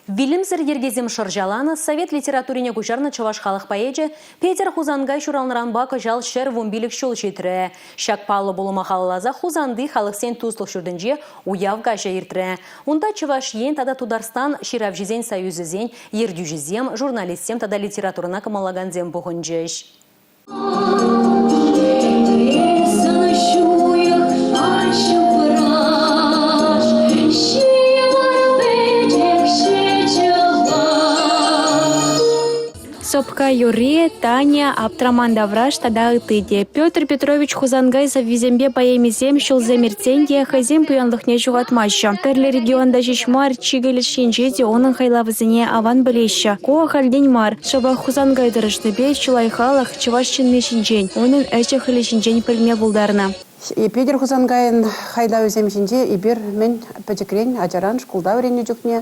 Вильямсыр ергезем шыржаланы Совет литературине кучарны чаваш халық поэже Петер Хузангай шуралныранба кыжал шер вумбилік шул жетірі. Шак палы болума халалаза Хузанды халық сен туслық жүрдінже уявга жайыртыры. Унда чаваш ен тада Тударстан Ширавжизен союзызен, ердюжизем, журналистем тада литературына камалаганзем бұғынжеш. Сопка Юрия, Таня, Аптраман Давраш, тада ытыде. Петр Петрович Хузангай за визембе поемизем шел замертенье, хазим пуянлыхне жугатмаща. Терле регионда жишмар, чигалеш шинжеде, онын хайлавызыне аван білеща. Коа хальдень мар, шаба Хузангай дырышныбе, чулайхалах, чувашчынны шинжень, онын әче хылы шинжень пілме булдарна. Петр Хузангайын хайла өзем шинже, ибір мен пәчекрен, ажаран, шкулда өрені жүкне,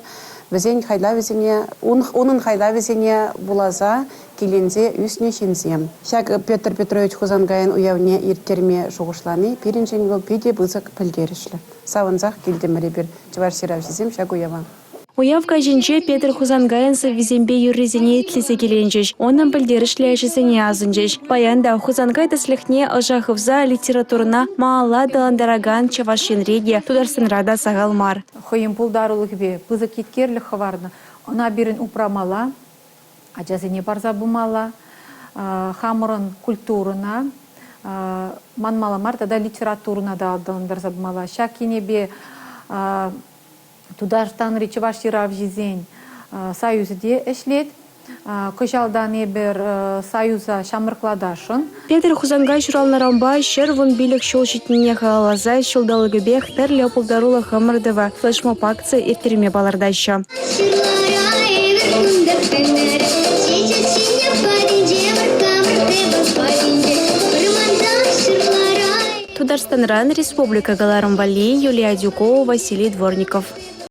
візен хайла візене, оның хайла візене булаза, келензе үсіне шинзем. Шак Петр Петрович Хузангайын уявне иртерме шуғышланы, перенжен бұл педе бұзық пілдерішлі. Савынзақ келдемірі бір жывар ширавшызем шак уява. Уявка жинче Петр Хузангайын визембе юррезене етлесе келенжеш. Онын білдерішлі әжізіне азынжеш. Баянда Хузангай дәсліхне ұжақывза литературына маала дыландараган чавашенреге Тударстанрада сағалмар. Хойым пулдарулық бе бұзы кеткерлік хаварны. Она бірін упрамала, ажазыне барза бумала, хамырын культурына, манмаламар тада литературына да дыландарза бумала. Шакине бе Тударстан Чаваш Ширавжизен союзде эшлет, кыжалдан ебір союза шамыркладашын. Петр Хузангай журалнарамба шервун билік шол жетіне қалазай шылдалығы бек тәрлі пулдарула хамырдыва флешмоп акция ертерме балардайшы. Тударстанран Республика Галарам Вали, Юлия Дюкова, Василий Дворников.